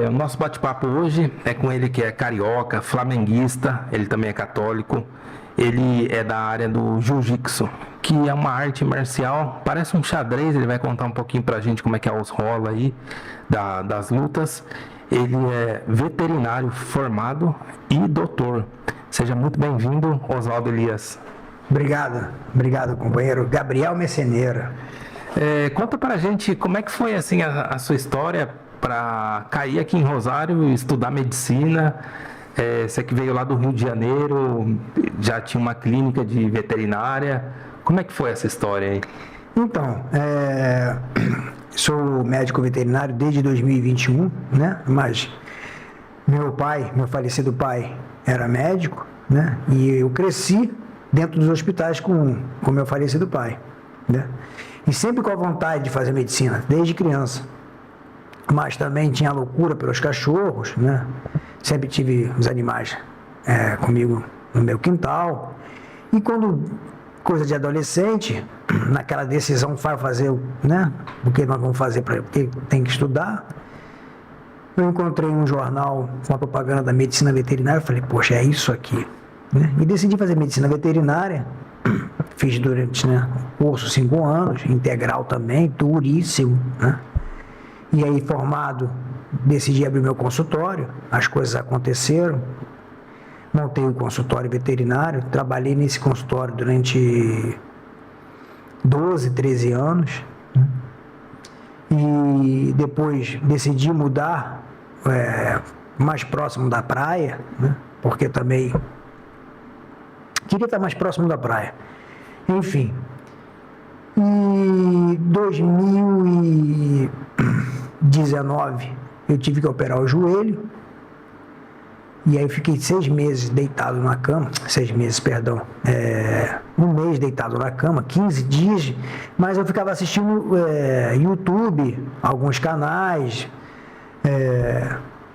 O nosso bate-papo hoje é com ele que é carioca, flamenguista, ele também é católico. Ele é da área do jiu-jitsu, que é uma arte marcial, parece um xadrez. Ele vai contar um pouquinho pra gente como é que é os rola aí das lutas. Ele é veterinário formado e doutor. Seja muito bem-vindo, Oswaldo Elias. Obrigado, companheiro. Gabriel Messeneira. Conta pra gente como é que foi assim a sua história para cair aqui em Rosário e estudar medicina. Você que veio lá do Rio de Janeiro, já tinha uma clínica de veterinária. Como é que foi essa história aí? Então, sou médico veterinário desde 2021, né? Mas meu falecido pai, era médico, né? E eu cresci dentro dos hospitais com meu falecido pai, né? E sempre com a vontade de fazer medicina, desde criança. Mas também tinha loucura pelos cachorros, né? Sempre tive os animais comigo no meu quintal. E quando, coisa de adolescente, naquela decisão para fazer, né? O que nós vamos fazer, porque tem que estudar. Eu encontrei um jornal com a propaganda da medicina veterinária. Eu falei, poxa, é isso aqui, né? E decidi fazer medicina veterinária. Fiz durante, né, o curso 5 anos, integral também, duríssimo, né? E aí, formado, decidi abrir meu consultório, as coisas aconteceram, montei o consultório veterinário, trabalhei nesse consultório durante 12, 13 anos, né? E depois decidi mudar mais próximo da praia, né? Porque também queria estar mais próximo da praia. Enfim, em 2019 eu tive que operar o joelho, e aí fiquei 6 meses deitado na cama, 6 meses, perdão, 1 mês deitado na cama, 15 dias, mas eu ficava assistindo YouTube, alguns canais,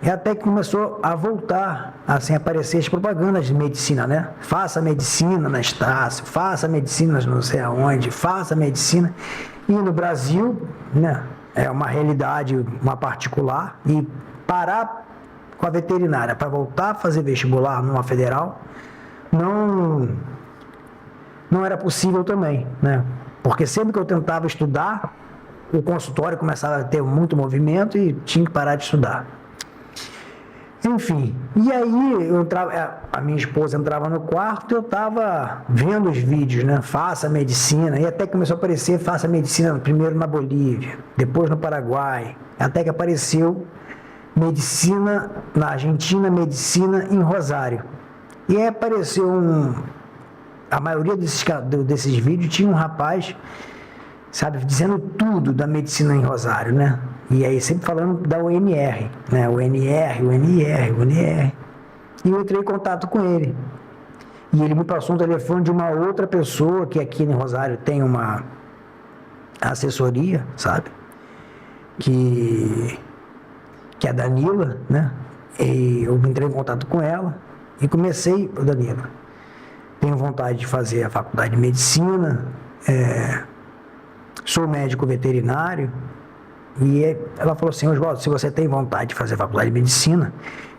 e até que começou a voltar, assim, a aparecer as propagandas de medicina, né? Faça medicina na Estácio, faça medicina não sei aonde, faça medicina. E no Brasil, né, é uma realidade, uma particular, e parar com a veterinária para voltar a fazer vestibular numa federal, não era possível também, né? Porque sempre que eu tentava estudar, o consultório começava a ter muito movimento e tinha que parar de estudar. Enfim, e aí a minha esposa entrava no quarto e eu estava vendo os vídeos, né? Faça medicina, e até começou a aparecer faça medicina primeiro na Bolívia, depois no Paraguai, até que apareceu medicina na Argentina, medicina em Rosário. E aí apareceu a maioria desses vídeos tinha um rapaz, sabe, dizendo tudo da medicina em Rosário, né? E aí sempre falando da UNR, né? UNR. E eu entrei em contato com ele. E ele me passou um telefone de uma outra pessoa que aqui em Rosário tem uma assessoria, sabe? Que é a Danila, né? E eu entrei em contato com ela e comecei, Danila, tenho vontade de fazer a faculdade de medicina, sou médico veterinário. E ela falou assim, Oswaldo, se você tem vontade de fazer faculdade de medicina,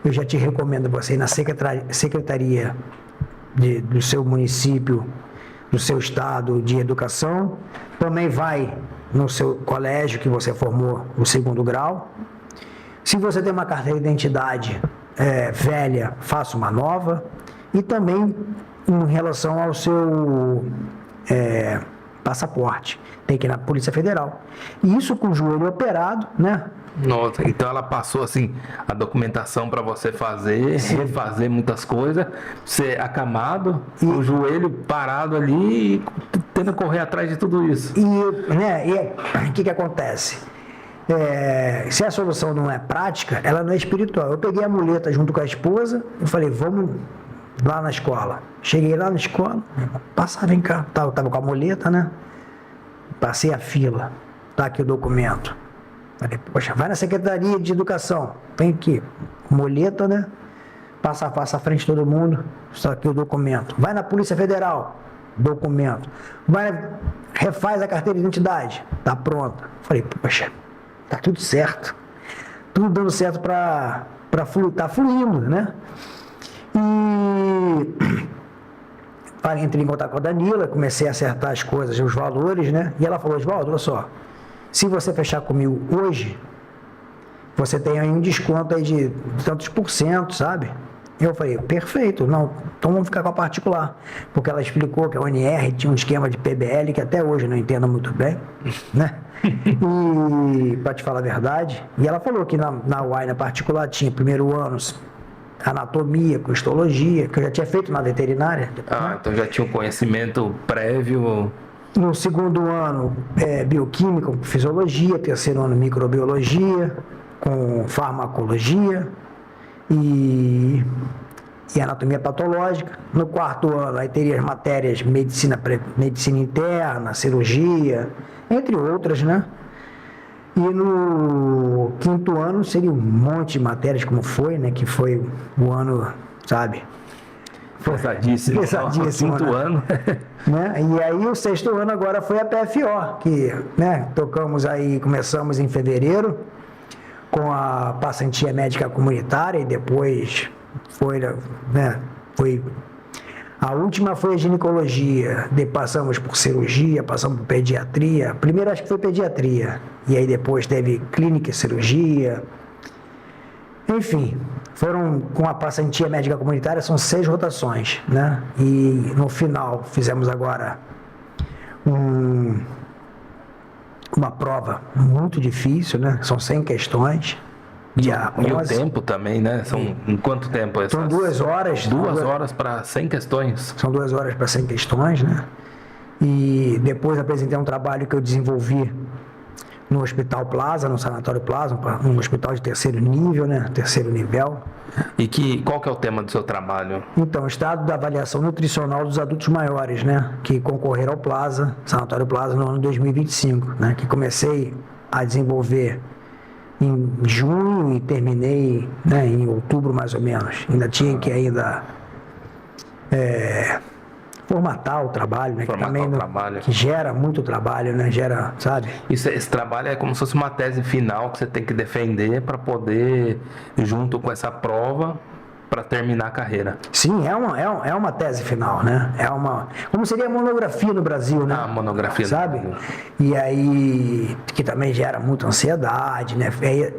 eu já te recomendo você ir na secretaria do seu município, do seu estado de educação, também vai no seu colégio que você formou o 2º grau. Se você tem uma carteira de identidade velha, faça uma nova. E também em relação ao seu passaporte, tem que ir na Polícia Federal. E isso com o joelho operado, né? Nossa, então ela passou assim a documentação para você fazer, sim, refazer muitas coisas, você acamado, o joelho parado ali, tendo que correr atrás de tudo isso. E o que acontece? Se a solução não é prática, ela não é espiritual. Eu peguei a muleta junto com a esposa e falei, vamos lá na escola. Cheguei lá na escola, vem cá, tava com a muleta, né? Passei a fila, tá aqui o documento. Falei, poxa, vai na Secretaria de Educação, vem aqui, muleta, né? Passa à frente de todo mundo, está aqui o documento. Vai na Polícia Federal, documento. Refaz a carteira de identidade, tá pronta. Falei, poxa, tá tudo certo. tudo dando certo para tá fluindo, né? E entrei em contato com a Danila, comecei a acertar as coisas, os valores, né? E ela falou, Oswaldo, olha só, se você fechar comigo hoje, você tem aí um desconto aí de tantos %, sabe? Eu falei, perfeito, não, então vamos ficar com a particular. Porque ela explicou que a UNR tinha um esquema de PBL que até hoje eu não entendo muito bem, né? E, para te falar a verdade, e ela falou que na UAI, na particular, tinha primeiro ano anatomia, com histologia, que eu já tinha feito na veterinária. Ah, então já tinha um conhecimento prévio. No segundo ano, bioquímica, com fisiologia, terceiro ano, microbiologia, com farmacologia e anatomia patológica. No quarto ano, aí teria as matérias medicina interna, cirurgia, entre outras, né? E no quinto ano seria um monte de matérias, como foi, né? Que foi o ano, sabe? Pesadíssimo. Pesadíssimo, Quinto né? ano. Né? E aí o sexto ano agora foi a PFO, que, né, tocamos aí, começamos em fevereiro com a passantia médica comunitária e depois foi, né, a última foi a ginecologia, passamos por cirurgia, passamos por pediatria, primeiro acho que foi pediatria, e aí depois teve clínica e cirurgia, enfim, foram com a passantia médica comunitária, são 6 rotações, né? E no final fizemos agora uma prova muito difícil, né? São 100 questões. E o tempo também, né? Em quanto tempo? São 2 horas. 2 horas para 100 questões. São 2 horas para 100 questões, né? E depois apresentei um trabalho que eu desenvolvi no Hospital Plaza, no Sanatório Plaza, um hospital de terceiro nível, né? Terceiro nível. E qual que é o tema do seu trabalho? Então, estado da avaliação nutricional dos adultos maiores, né? Que concorreram ao Plaza, Sanatório Plaza, no ano 2025, né? Que comecei a desenvolver em junho e terminei, né, em outubro mais ou menos. Ainda tinha que formatar o trabalho, né? Que gera muito trabalho, né? Gera, sabe? Esse trabalho é como se fosse uma tese final que você tem que defender para poder, junto com essa prova, para terminar a carreira. Sim, é uma tese final, né? Como seria a monografia no Brasil, né? A monografia, sabe? E aí, que também gera muita ansiedade, né?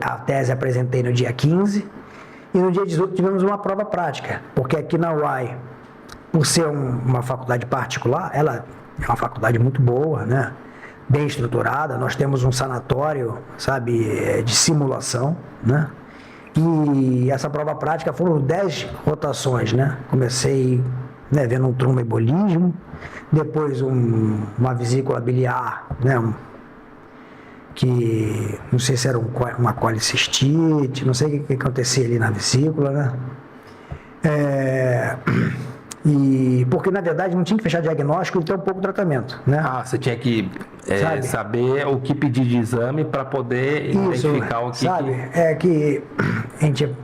A tese apresentei no dia 15 e no dia 18 tivemos uma prova prática, porque aqui na UAI, por ser uma faculdade particular, ela é uma faculdade muito boa, né? Bem estruturada, nós temos um sanatório, sabe, de simulação, né? E essa prova prática foram 10 rotações, né? Comecei, né, vendo um tromboembolismo, depois uma vesícula biliar, né? Que não sei se era uma colicistite, não sei o que acontecia ali na vesícula, né? Porque na verdade não tinha que fechar diagnóstico e ter um pouco de tratamento, né? Ah, você tinha que saber o que pedir de exame para poder identificar o que... Sabe, é que a gente,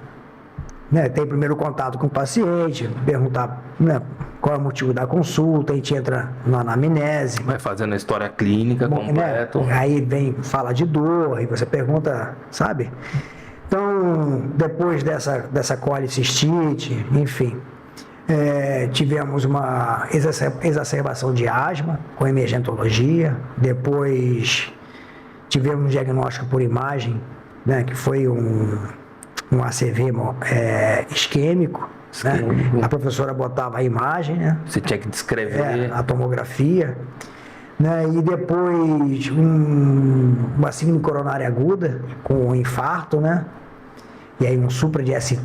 né, tem primeiro contato com o paciente, perguntar, né, qual é o motivo da consulta, a gente entra na anamnese. Vai fazendo a história clínica completa. Né? Aí fala de dor, aí você pergunta, sabe? Então, depois dessa colicistite, enfim... tivemos uma exacerbação de asma com emergentologia, depois tivemos um diagnóstico por imagem, né, que foi um ACV isquêmico, né? A professora botava a imagem, né? Você tinha que descrever a tomografia, né? E depois uma síndrome coronária aguda com infarto, né? E aí um supra de ST,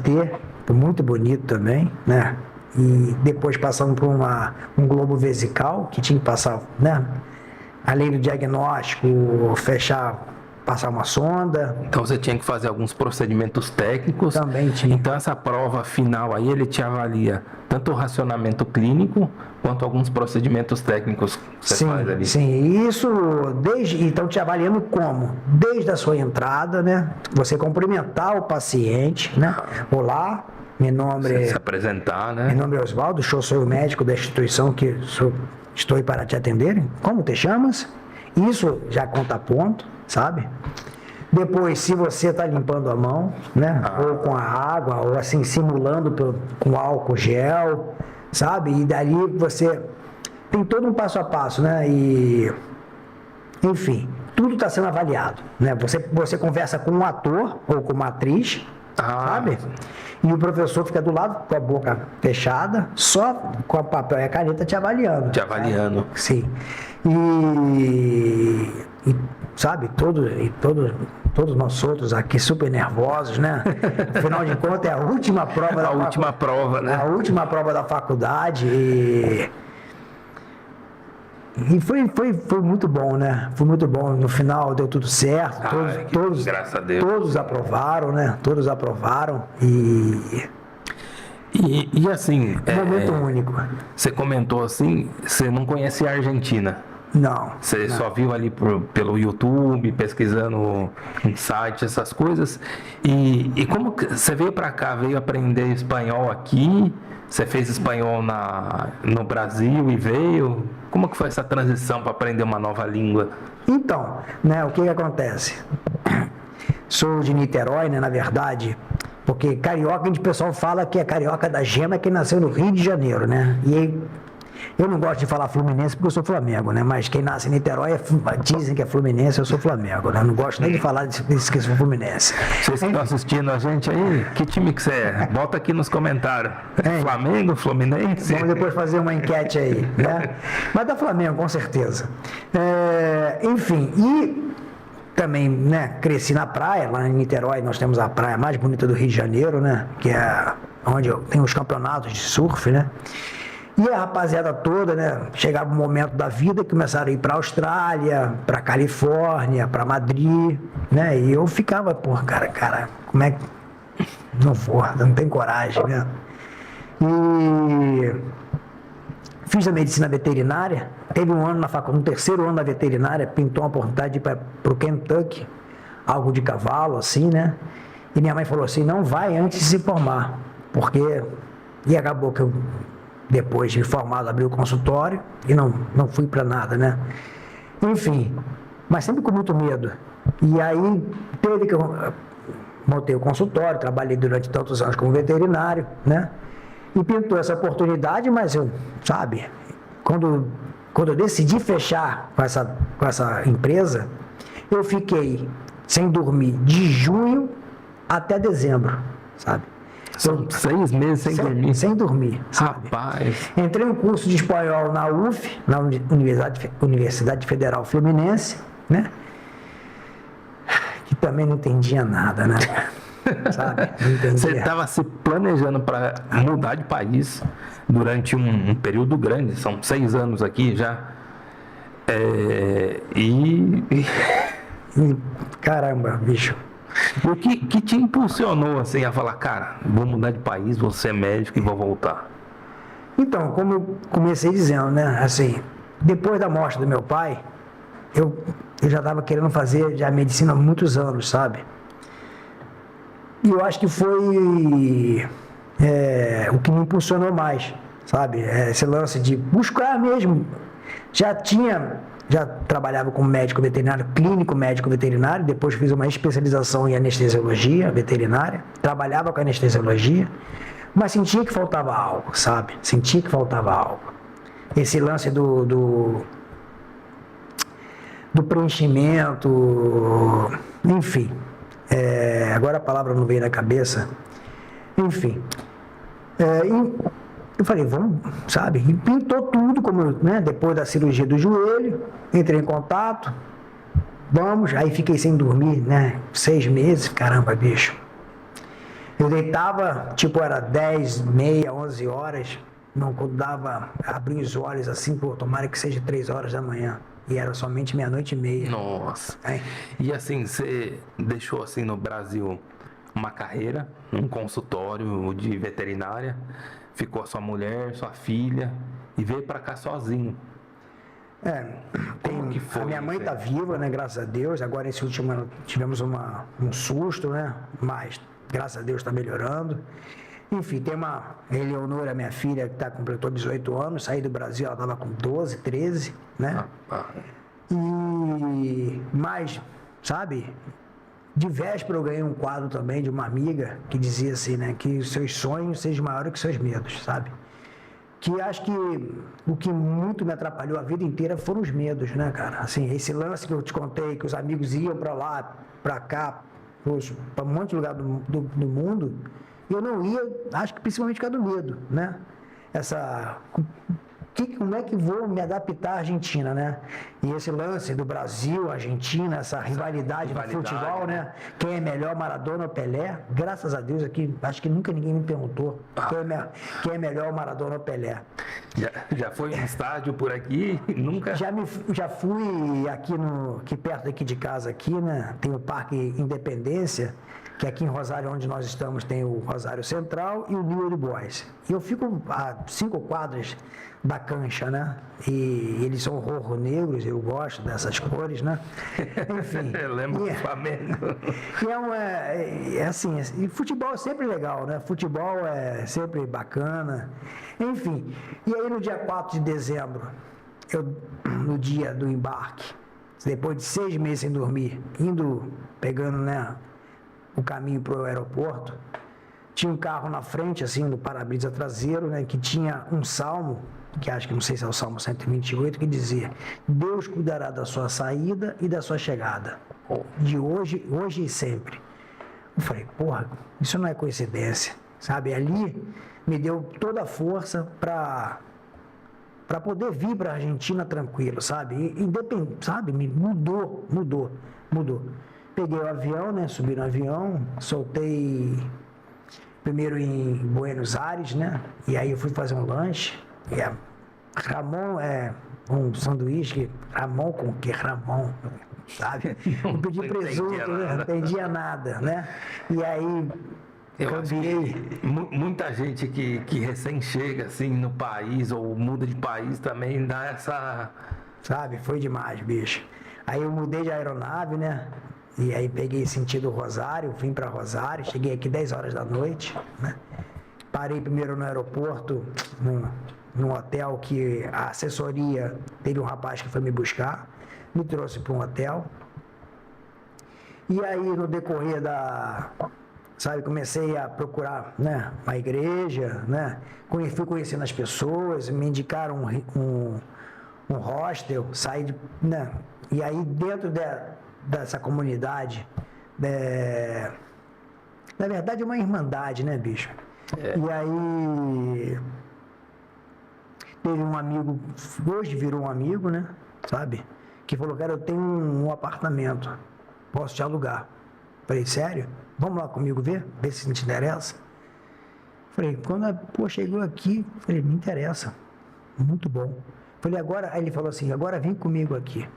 muito bonito também, né? E depois passando por um globo vesical, que tinha que passar, né? Além do diagnóstico, passar uma sonda. Então você tinha que fazer alguns procedimentos técnicos. Também tinha. Então essa prova final aí, ele te avalia tanto o racionamento clínico, quanto alguns procedimentos técnicos que você faz ali. Sim, isso então te avaliando como? Desde a sua entrada, né? Você cumprimentar o paciente, né? Olá, meu nome é... Se apresentar, né? Meu nome é Oswaldo, sou o médico da instituição que estou para te atender. Como te chamas? Isso já conta ponto, sabe? Depois, se você está limpando a mão, né? Ou com a água, ou assim, simulando com álcool gel, sabe? E dali você tem todo um passo a passo, né? E, enfim, tudo está sendo avaliado, né? Você conversa com um ator ou com uma atriz, sabe? E o professor fica do lado com a boca fechada, só com o papel e a caneta te avaliando. Te avaliando. Sabe? Sim. Sabe, todos nós outros aqui super nervosos, né? Afinal de contas, é a última prova A última prova, né? A última prova da faculdade. E foi muito bom, né? Foi muito bom. No final deu tudo certo. Todos, graças a Deus. Todos aprovaram, né? Todos aprovaram. E assim... Momento único. Você comentou assim, você não conhecia a Argentina. Não. Você só viu ali pelo YouTube, pesquisando em site, essas coisas. E como que você veio para cá, veio aprender espanhol aqui? Você fez espanhol no Brasil e veio? Como que foi essa transição para aprender uma nova língua? Então, né, o que acontece? Sou de Niterói, né, na verdade, porque carioca, o pessoal fala que é carioca da gema, que nasceu no Rio de Janeiro, né? E eu não gosto de falar Fluminense porque eu sou Flamengo, né? Mas quem nasce em Niterói dizem que é Fluminense, eu sou Flamengo, né? Não gosto nem de falar disso que eu sou Fluminense. Vocês que estão assistindo a gente aí, que time que você é? Bota aqui nos comentários. Flamengo, Fluminense? Vamos depois fazer uma enquete aí, né? Mas da Flamengo, com certeza. Enfim, e também, né, cresci na praia, lá em Niterói nós temos a praia mais bonita do Rio de Janeiro, né? Que é onde tem os campeonatos de surf, né? E a rapaziada toda, né, chegava um momento da vida que começaram a ir para a Austrália, para Califórnia, para Madrid, né? E eu ficava, cara, como é que não vou, não tenho coragem, né? E fiz a medicina veterinária, teve um ano na faculdade, no terceiro ano da veterinária, pintou uma oportunidade de ir para o Kentucky, algo de cavalo, assim, né? E minha mãe falou assim, não vai antes de se formar, porque... E acabou que eu... Depois de formado, abri o consultório e não fui para nada, né? Enfim, mas sempre com muito medo. E aí, teve que eu montei o consultório, trabalhei durante tantos anos como veterinário, né? E pintou essa oportunidade, mas eu, sabe, quando eu decidi fechar com essa empresa, eu fiquei sem dormir de junho até dezembro, sabe? São 6 meses sem dormir. Sem dormir, sabe? Rapaz. Entrei em um curso de espanhol na UF, na Universidade Federal Fluminense, né? Que também não entendia nada, né? Sabe? Não entendia. Você estava se planejando para mudar de país durante um período grande, são 6 anos aqui já. Caramba, bicho. O que te impulsionou assim a falar, cara, vou mudar de país, vou ser médico e vou voltar? Então, como eu comecei dizendo, né, assim, depois da morte do meu pai, eu já estava querendo fazer já medicina há muitos anos, sabe? E eu acho que foi o que me impulsionou mais, sabe? Esse lance de buscar mesmo. Já trabalhava como médico veterinário, clínico médico veterinário, depois fiz uma especialização em anestesiologia veterinária, trabalhava com anestesiologia, mas sentia que faltava algo, sabe? Sentia que faltava algo. Esse lance do preenchimento, enfim, agora a palavra não veio na cabeça, enfim. Eu falei, vamos, sabe? E pintou tudo, como, né? Depois da cirurgia do joelho, entrei em contato, vamos, aí fiquei sem dormir, né? 6 meses, caramba, bicho. Eu deitava, tipo, era 10, meia, 11 horas, não, quando dava, abri os olhos assim, pô, tomara que seja 3 horas da manhã. E era somente 00:30. Nossa. E assim, você deixou assim no Brasil uma carreira, um consultório de veterinária, ficou a sua mulher, sua filha e veio para cá sozinho. Como que foi? A minha mãe está viva, né? Graças a Deus. Agora esse último ano tivemos um susto, né? Mas graças a Deus está melhorando. Enfim, tem uma Eleonora, minha filha, que completou 18 anos, saí do Brasil, ela estava com 12, 13, né? Mas, sabe, De véspera eu ganhei um quadro também de uma amiga que dizia assim, né? Que os seus sonhos sejam maiores que seus medos, sabe? Que acho que o que muito me atrapalhou a vida inteira foram os medos, né, cara? Assim, esse lance que eu te contei, que os amigos iam para lá, para cá, para um monte de lugar do mundo, eu não ia, acho que principalmente por causa do medo, né? Como é que vou me adaptar à Argentina, né? E esse lance do Brasil, Argentina, essa rivalidade no futebol, né? Quem é melhor, Maradona ou Pelé? Graças a Deus aqui, acho que nunca ninguém me perguntou quem é melhor, Maradona ou Pelé. Já foi em estádio por aqui? Nunca? Já fui aqui perto daqui de casa, aqui, né? Tem o Parque Independência, que aqui em Rosário, onde nós estamos, tem o Rosário Central e o New Old Boys. E eu fico a 5 quadras da cancha, né? E eles são rubro-negros, eu gosto dessas cores, né? Enfim. Eu lembro do Flamengo. E assim, e futebol é sempre legal, né? Futebol é sempre bacana. Enfim, e aí no dia 4 de dezembro, no dia do embarque, depois de 6 meses sem dormir, pegando, né, o caminho para o aeroporto, tinha um carro na frente, assim, no para-brisa traseiro, né, que tinha um salmo, que acho que não sei se é o Salmo 128, que dizia: Deus cuidará da sua saída e da sua chegada, de hoje e sempre. Eu falei, porra, isso não é coincidência, sabe? Ali me deu toda a força para poder vir para a Argentina tranquilo, sabe? Independente, sabe? Me mudou. Peguei o avião, né? Subi no avião, soltei primeiro em Buenos Aires, né? E aí eu fui fazer um lanche. E Ramon um sanduíche, Ramon com que? Ramon, sabe? Eu pedi presunto, não entendia nada, né? E aí eu acho que muita gente que recém chega assim no país ou muda de país também dá essa... Sabe, foi demais, bicho. Aí eu mudei de aeronave, né? E aí peguei sentido Rosário, vim para Rosário, cheguei aqui 10 horas da noite, né? Parei primeiro no aeroporto, num hotel que a assessoria, teve um rapaz que foi me buscar, me trouxe para um hotel. E aí no decorrer comecei a procurar, né, uma igreja, né? Fui conhecendo as pessoas, me indicaram um hostel, saí né? E aí dentro dessa comunidade, na verdade é uma irmandade, né, bicho? E aí teve um amigo, hoje virou um amigo, né, sabe? Que falou, cara, eu tenho um apartamento, posso te alugar. Falei, sério? Vamos lá comigo ver se te interessa. Falei, quando chegou aqui, falei, me interessa, muito bom. Falei, aí ele falou assim, agora vem comigo aqui.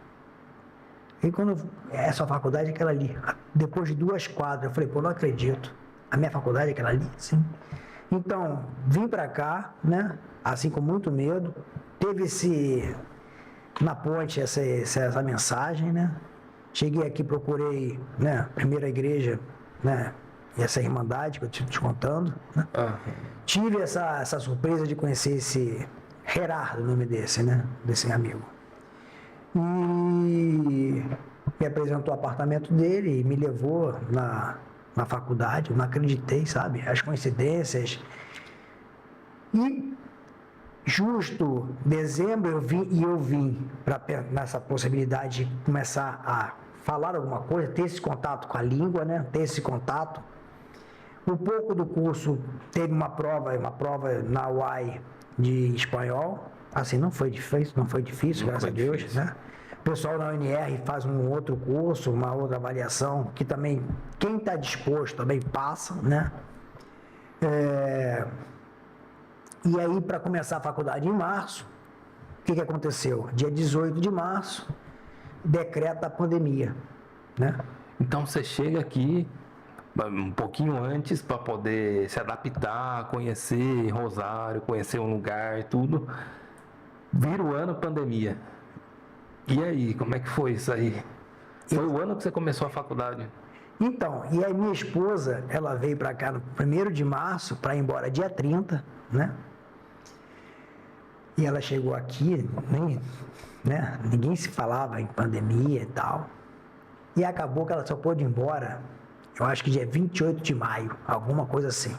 E essa faculdade é aquela ali, depois de 2 quadras, eu falei, pô, não acredito. A minha faculdade é aquela ali? Sim. Então, vim pra cá, né, assim com muito medo, teve na ponte essa mensagem, né, cheguei aqui, procurei, né, a primeira igreja, né, e essa irmandade que eu estou te contando, né, tive essa surpresa de conhecer esse Gerardo, o nome desse amigo. E me apresentou o apartamento dele e me levou na faculdade. Eu não acreditei, sabe? As coincidências. E justo dezembro eu vim nessa possibilidade de começar a falar alguma coisa, ter esse contato com a língua, né? Ter esse contato. Um pouco do curso teve uma prova na UAI de espanhol. Assim, não foi difícil, graças a Deus, né? O pessoal da UNR faz um outro curso, uma outra avaliação, que também, quem está disposto também passa, né? E aí, para começar a faculdade em março, o que aconteceu? Dia 18 de março, decreta a pandemia, né? Então, você chega aqui um pouquinho antes para poder se adaptar, conhecer Rosário, conhecer um lugar e tudo. Vira o ano pandemia. E aí, como é que foi isso aí? Foi o ano que você começou a faculdade? Então, e aí minha esposa, ela veio para cá no 1º de março para ir embora dia 30, né? E ela chegou aqui, ninguém se falava em pandemia e tal. E acabou que ela só pôde ir embora, eu acho que dia 28 de maio, alguma coisa assim.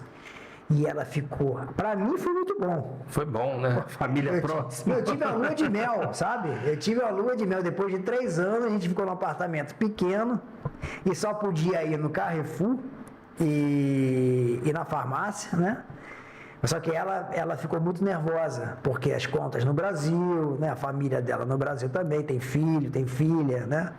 E ela ficou. Para mim foi muito bom. Foi bom, né? Família próxima. Eu tive a lua de mel, sabe? Eu tive a lua de mel. Depois de 3 anos, a gente ficou num apartamento pequeno e só podia ir no Carrefour e na farmácia, né? Só que ela ficou muito nervosa, porque as contas no Brasil, né? A família dela no Brasil também, tem filho, tem filha, né?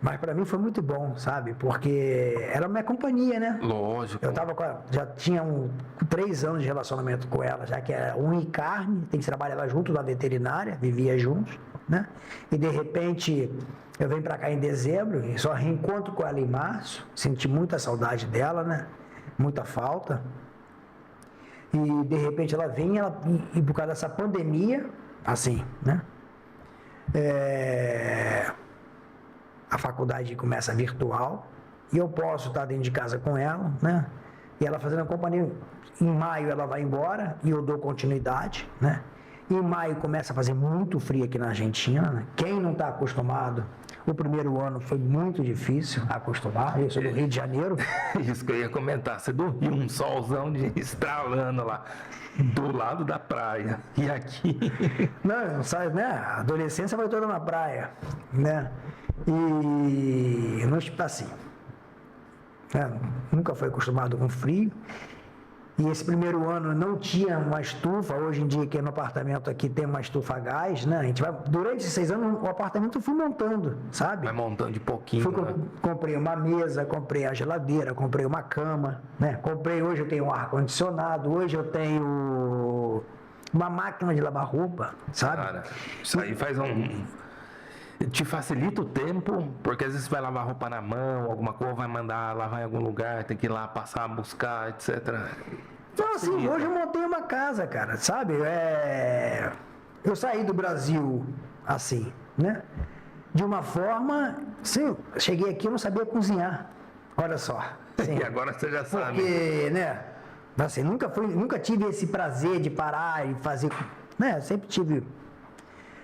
Mas para mim foi muito bom, sabe? Porque era minha companhia, né? Lógico. Eu tava já tinha 3 anos de relacionamento com ela, já que era unha e carne, a gente trabalhava junto na veterinária, vivia juntos, né? E de repente eu venho para cá em dezembro e só reencontro com ela em março, senti muita saudade dela, né? Muita falta. E de repente ela vem e por causa dessa pandemia, assim, né? A faculdade começa virtual e eu posso estar dentro de casa com ela, né? E ela fazendo a companhia. Em maio ela vai embora e eu dou continuidade, né? Em maio começa a fazer muito frio aqui na Argentina, né? Quem não está acostumado, o primeiro ano foi muito difícil acostumar. Eu sou do Rio de Janeiro. Isso que eu ia comentar. Você do Rio, um solzão de estralando lá, do lado da praia. E aqui... Não sabe, né? A adolescência vai toda na praia, né? E assim, né? Nunca foi acostumado com frio. E esse primeiro ano não tinha uma estufa. Hoje em dia, aqui no apartamento aqui tem uma estufa a gás, né? A gente vai, durante esses 6 anos, o apartamento eu fui montando, sabe? Vai montando de pouquinho, né? Comprei uma mesa, comprei a geladeira, comprei uma cama, né? Hoje eu tenho um ar-condicionado, hoje eu tenho uma máquina de lavar roupa, sabe? Cara, isso aí faz te facilita o tempo, porque às vezes você vai lavar roupa na mão, alguma coisa, vai mandar lavar em algum lugar, tem que ir lá passar, buscar, etc. Então, assim, hoje eu montei uma casa, cara, sabe? Eu saí do Brasil, assim, né? De uma forma, assim, cheguei aqui, eu não sabia cozinhar. Olha só. Assim, E agora você já sabe. Porque, né? Assim, nunca tive esse prazer de parar e fazer, né? Sempre tive...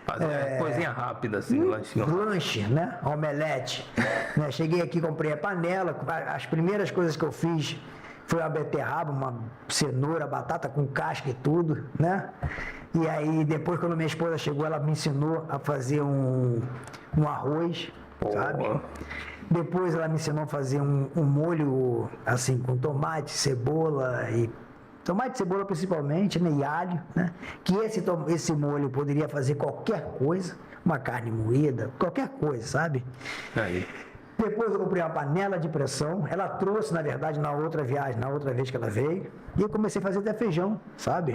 Fazer coisinha rápida, assim, lanche, né? Omelete. Né? Cheguei aqui, comprei a panela. As primeiras coisas que eu fiz foi uma beterraba, uma cenoura, batata com casca e tudo, né? E aí, depois, quando minha esposa chegou, ela me ensinou a fazer um arroz, sabe? Depois ela me ensinou a fazer um molho, assim, com tomate, cebola e... Tomate e cebola principalmente, né? E alho, né? Que esse molho poderia fazer qualquer coisa, uma carne moída, qualquer coisa, sabe? Aí. Depois eu comprei uma panela de pressão, ela trouxe, na verdade, na outra vez que ela veio, e eu comecei a fazer até feijão, sabe?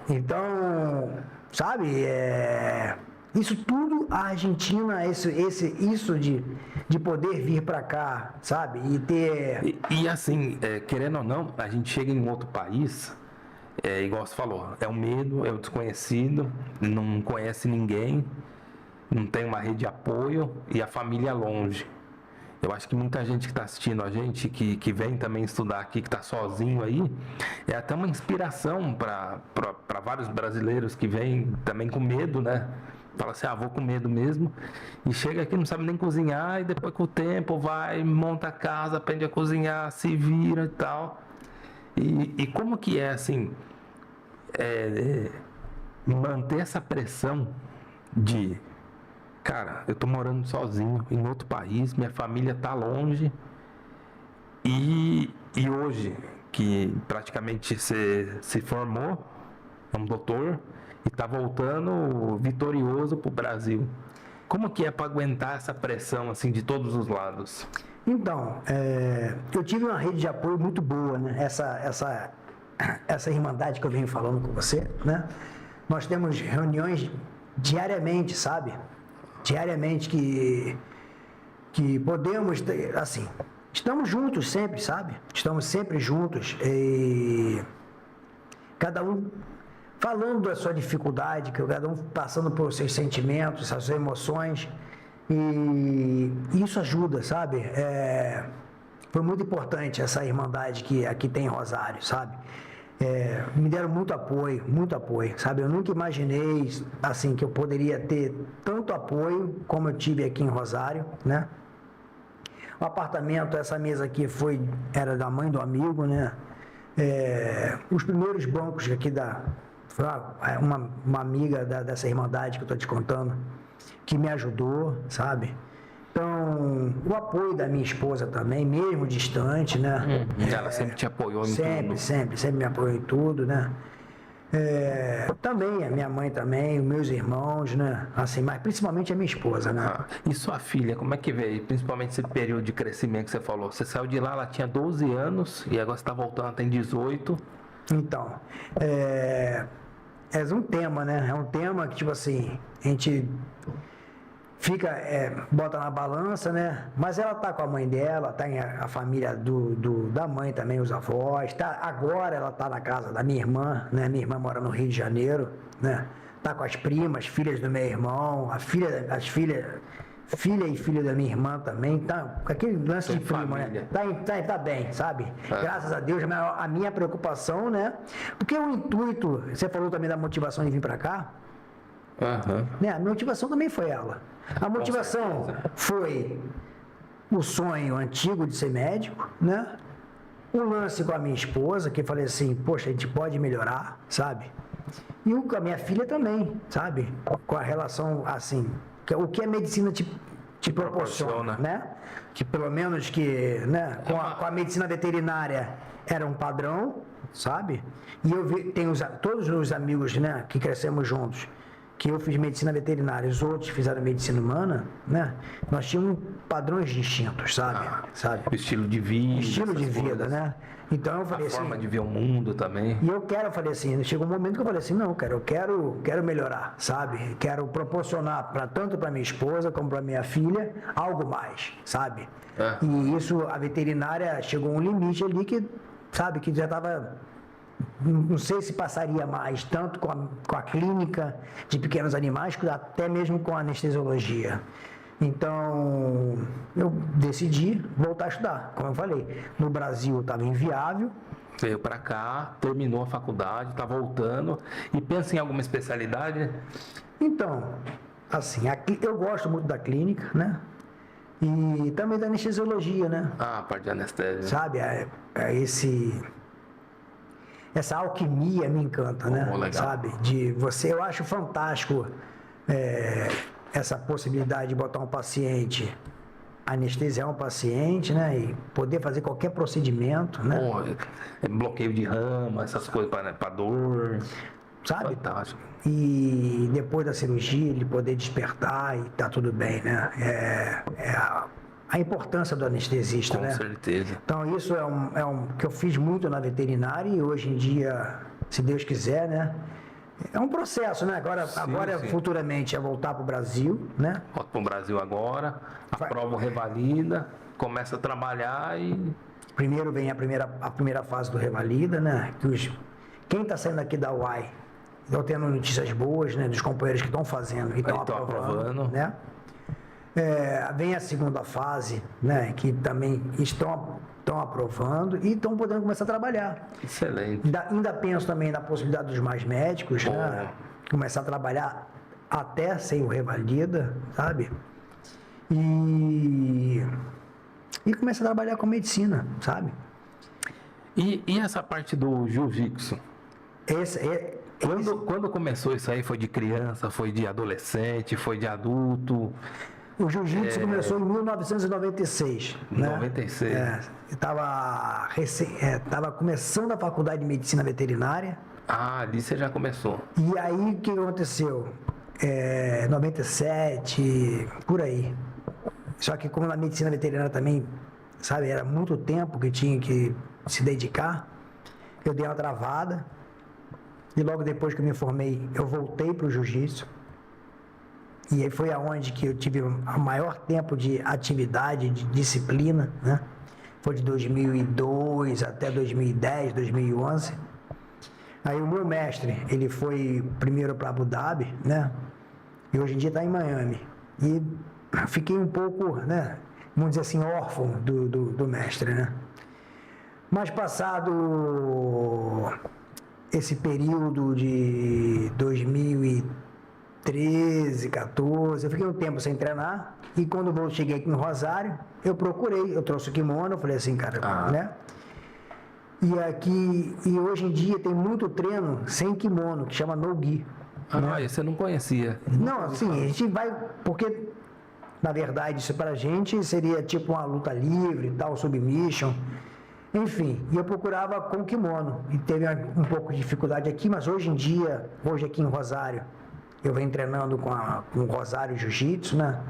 Então, sabe, isso tudo a Argentina, isso de poder vir para cá, sabe? E ter... E assim, querendo ou não, a gente chega em outro país, igual você falou, é o medo, é o desconhecido, não conhece ninguém, não tem uma rede de apoio e a família é longe. Eu acho que muita gente que está assistindo a gente, que vem também estudar aqui, que está sozinho aí, é até uma inspiração para vários brasileiros que vêm também com medo, né? Fala assim, vou com medo mesmo. E chega aqui, não sabe nem cozinhar, e depois com o tempo vai, monta a casa, aprende a cozinhar, se vira e tal. E como que é, assim, manter essa pressão de... Cara, eu tô morando sozinho em outro país, minha família tá longe. E hoje, que praticamente você se formou, é um doutor, e tá voltando vitorioso pro Brasil. Como que é para aguentar essa pressão, assim, de todos os lados? Então, eu tive uma rede de apoio muito boa, né? Essa irmandade que eu venho falando com você, né? Nós temos reuniões diariamente, sabe? Diariamente que podemos, assim, estamos juntos sempre, sabe? Estamos sempre juntos e cada um falando da sua dificuldade, cada um passando por seus sentimentos, as suas emoções, e isso ajuda, sabe? Foi muito importante essa irmandade que aqui tem em Rosário, sabe? Me deram muito apoio, sabe? Eu nunca imaginei, assim, que eu poderia ter tanto apoio como eu tive aqui em Rosário, né? O apartamento, essa mesa aqui era da mãe do amigo, né? Os primeiros bancos aqui foi uma amiga dessa irmandade que eu estou te contando, que me ajudou, sabe? Então, o apoio da minha esposa também, mesmo distante, né? Ela sempre te apoiou em tudo. Sempre me apoiou em tudo, né? Também, a minha mãe também, os meus irmãos, né? Assim, mas principalmente a minha esposa, né? E sua filha, como é que veio? Principalmente esse período de crescimento que você falou. Você saiu de lá, ela tinha 12 anos e agora você está voltando, tem 18. Então, é um tema, né? É um tema que, tipo assim, a gente fica, bota na balança, né? Mas ela tá com a mãe dela, tá a família da mãe também, os avós. Agora ela tá na casa da minha irmã, né? Minha irmã mora no Rio de Janeiro, né? Tá com as primas, filhas do meu irmão, filha e filho da minha irmã também, tá com aquele lance de prima, né? Tá bem, sabe? Graças a Deus, a minha preocupação, né? Porque o intuito, você falou também da motivação de vir para cá, né? A motivação também foi ela. A motivação foi o sonho antigo de ser médico, né? O lance com a minha esposa, que eu falei assim, poxa, a gente pode melhorar, sabe? E com a minha filha também, sabe? Com a relação, assim, o que a medicina te proporciona, né? Que pelo menos né, com a medicina veterinária era um padrão, sabe? E eu tenho todos os meus amigos, né, que crescemos juntos, que eu fiz medicina veterinária, os outros fizeram medicina humana, né? Nós tínhamos padrões distintos, sabe? O estilo de vida. Estilo de vida, coisas, né? Então eu falei a forma de ver o mundo também. E eu falei assim, chegou um momento que eu falei assim, não, cara, eu quero melhorar, sabe? Quero proporcionar tanto para minha esposa como para minha filha algo mais, sabe? E isso, a veterinária chegou a um limite ali que, sabe, que já estava, não sei se passaria mais, tanto com a clínica de pequenos animais, até mesmo com a anestesiologia. Então, eu decidi voltar a estudar. Como eu falei, no Brasil estava inviável. Veio para cá, terminou a faculdade, está voltando. E pensa em alguma especialidade? Então, assim, eu gosto muito da clínica, né? E também da anestesiologia, né? A parte de anestesia. Sabe, essa alquimia me encanta, né? Legal. Sabe, eu acho fantástico essa possibilidade de botar um paciente, anestesiar um paciente, né? E poder fazer qualquer procedimento, né? Bloqueio de rama, essas coisas para dor. Sabe? Fantástico. E depois da cirurgia ele poder despertar e tá tudo bem, né? A importância do anestesista, né? Com certeza. Então isso é um que eu fiz muito na veterinária e hoje em dia, se Deus quiser, né? É um processo, né? Agora futuramente é voltar para o Brasil, né? Volta para o Brasil agora, aprova o revalida, começa a trabalhar e... Primeiro vem a primeira fase do revalida, né? Quem está saindo aqui da UAI, estão tendo notícias boas, né? Dos companheiros que estão fazendo e estão aprovando, né? Vem a segunda fase, né? Que também estão aprovando e estão podendo começar a trabalhar. Excelente. Ainda penso também na possibilidade dos mais médicos, né? Começar a trabalhar até sem o revalida, sabe? E começar a trabalhar com medicina, sabe? E essa parte do jiu-jitsu? Quando começou isso aí? Foi de criança, foi de adolescente, foi de adulto? O jiu-jitsu começou em 1996. Né? 96. Tava começando a faculdade de medicina veterinária. Ali você já começou. E aí o que aconteceu? 97, por aí. Só que como na medicina veterinária também, sabe, era muito tempo que tinha que se dedicar, eu dei uma travada. E logo depois que eu me formei, eu voltei para o jiu-jitsu. E aí foi aonde que eu tive o maior tempo de atividade, de disciplina, né? Foi de 2002 até 2010, 2011. Aí o meu mestre, ele foi primeiro para Abu Dhabi, né? E hoje em dia está em Miami. E fiquei um pouco, né? Vamos dizer assim, órfão do mestre, né? Mas passado esse período de 2013, 14, eu fiquei um tempo sem treinar, e quando eu cheguei aqui em Rosário, eu trouxe o kimono, eu falei assim, cara, né? E hoje em dia tem muito treino sem kimono, que chama no-gi. Esse eu não conhecia. Não, assim, a gente vai, porque na verdade isso pra gente seria tipo uma luta livre, tal, submission, enfim, e eu procurava com kimono, e teve um pouco de dificuldade aqui, mas hoje em dia, hoje aqui em Rosário, eu venho treinando com o Rosário Jiu-Jitsu, né,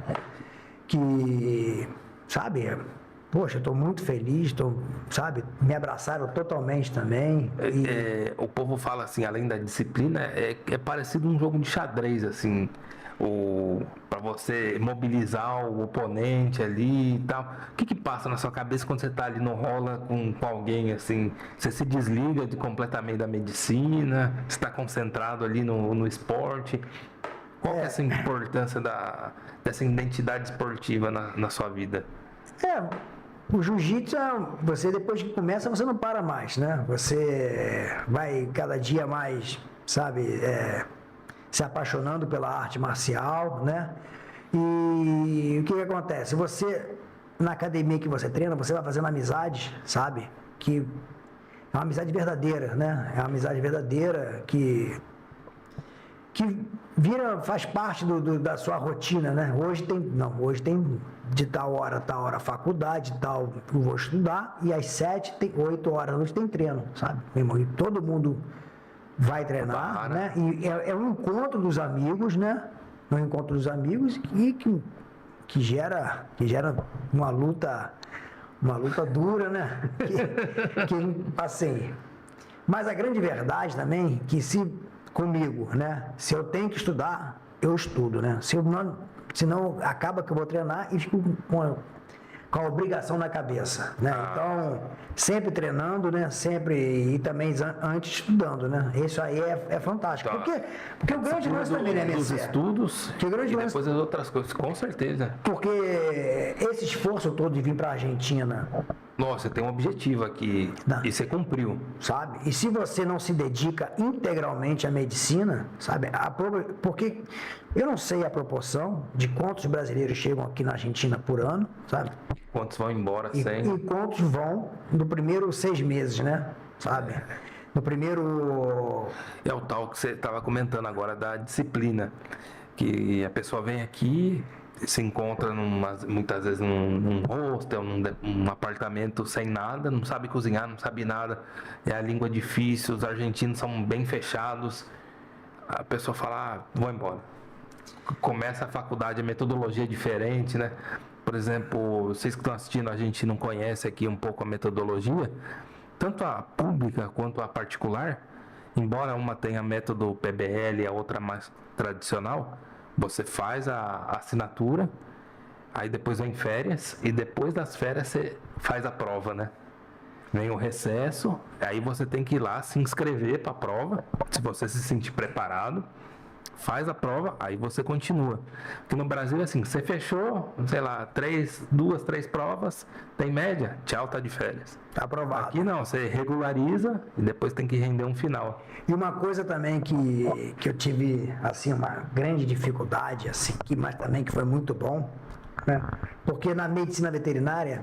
que, sabe, poxa, eu estou muito feliz, sabe, me abraçaram totalmente também. O povo fala assim, além da disciplina, é parecido um jogo de xadrez, assim, para você mobilizar o oponente ali e tal. O que passa na sua cabeça quando você está ali no rola com alguém, assim? Você se desliga completamente da medicina? Você está concentrado ali no esporte? Qual que é essa importância dessa identidade esportiva na sua vida? O jiu-jitsu, você depois que começa, você não para mais, né? Você vai cada dia mais, sabe, se apaixonando pela arte marcial, né? E o que acontece? Você, na academia que você treina, você vai fazendo amizades, sabe? Que é uma amizade verdadeira, né? É uma amizade verdadeira que faz parte da sua rotina, né? Hoje tem de tal hora faculdade, tal, eu vou estudar, e às 8 horas da noite tem treino, sabe? Meu irmão, e todo mundo vai treinar, né? E é um encontro dos amigos, né? Um encontro dos amigos e que gera uma luta dura, né? Que assim, mas a grande verdade também, que comigo, né? Se eu tenho que estudar, eu estudo, né? Senão acaba que eu vou treinar e fico com a obrigação na cabeça, né? Então, sempre treinando, né? Sempre, e também antes estudando, né? Isso aí é fantástico. Porque o grande lance também, né, dos estudos que o grande e lance, depois as outras coisas, com certeza. Porque esse esforço todo de vir para a Argentina... Nossa, tem um objetivo aqui e você cumpriu. Sabe? E se você não se dedica integralmente à medicina, sabe? Porque eu não sei a proporção de quantos brasileiros chegam aqui na Argentina por ano, sabe? Quantos vão embora sem? E quantos vão no primeiro 6 meses, né? Sabe? No primeiro... É o tal que você estava comentando agora da disciplina. Que a pessoa vem aqui, se encontra muitas vezes num hostel, num apartamento sem nada, não sabe cozinhar, não sabe nada, é a língua difícil, os argentinos são bem fechados, a pessoa fala, vou embora. Começa a faculdade, a metodologia é diferente, né? Por exemplo, vocês que estão assistindo, a gente não conhece aqui um pouco a metodologia, tanto a pública quanto a particular, embora uma tenha método PBL e a outra mais tradicional, você faz a assinatura, aí depois vem férias, e depois das férias você faz a prova, né? Vem o recesso, aí você tem que ir lá se inscrever para a prova, se você se sentir preparado, faz a prova, aí você continua. Porque no Brasil é assim, você fechou, sei lá, 2, 3 provas, tem média, tchau, tá de férias. Tá aprovado. Aqui não, você regulariza e depois tem que render um final. E uma coisa também que eu tive, assim, uma grande dificuldade, assim, mas também que foi muito bom, né? Porque na medicina veterinária,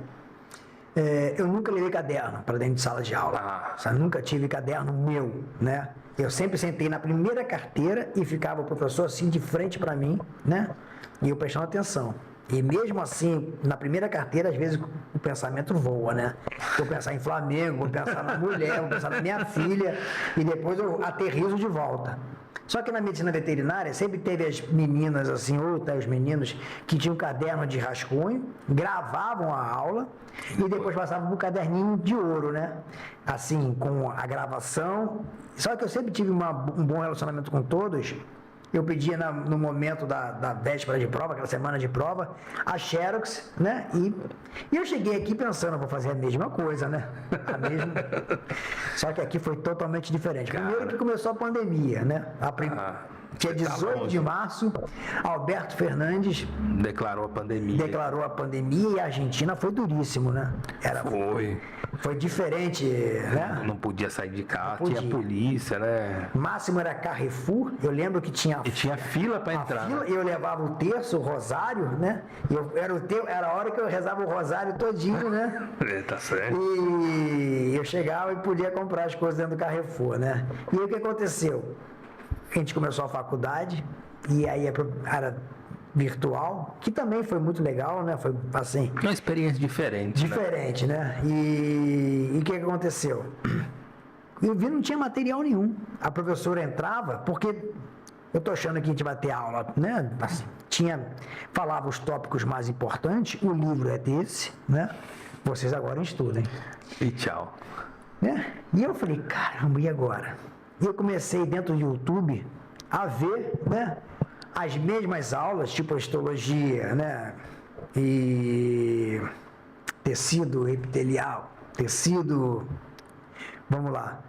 eu nunca levei caderno para dentro de sala de aula. Nunca tive caderno meu, né? Eu sempre sentei na primeira carteira e ficava o professor assim de frente para mim, né? E eu prestando atenção. E mesmo assim, na primeira carteira, às vezes o pensamento voa, né? Vou pensar em Flamengo, vou pensar na mulher, vou pensar na minha filha, e depois eu aterrizo de volta. Só que na medicina veterinária sempre teve as meninas assim, ou até os meninos, que tinham um caderno de rascunho, gravavam a aula e depois passavam para o caderninho de ouro, né? Assim, com a gravação. Só que eu sempre tive um bom relacionamento com todos. Eu pedia no momento da véspera de prova, aquela semana de prova, a Xerox, né? E eu cheguei aqui pensando, vou fazer a mesma coisa, né? Só que aqui foi totalmente diferente. Primeiro que começou a pandemia, né? Dia 18 de março, Alberto Fernandes declarou a pandemia. declarou a pandemia e a Argentina foi duríssimo, né? Foi diferente, né? Não podia sair de casa, Não tinha podia. polícia, né? Máximo era Carrefour, eu lembro que tinha E tinha fila para a entrar. fila, Né? eu levava o terço, o rosário, né? Era a hora que eu rezava o rosário todinho, né? Tá certo. E eu chegava e podia comprar as coisas dentro do Carrefour, né? E aí o que aconteceu? A gente começou a faculdade e aí era virtual, que também foi muito legal, né? Foi assim, Uma experiência diferente. diferente, né? E o que aconteceu? Eu vi, não tinha material nenhum. A professora entrava, porque eu tô achando que a gente vai ter aula, né? Assim, falava os tópicos mais importantes, o livro é desse, né? Vocês agora estudem. E tchau. Né? E eu falei, caramba, e agora? E eu comecei dentro do YouTube a ver, né, as mesmas aulas, tipo histologia, né, e tecido epitelial, tecido, vamos lá.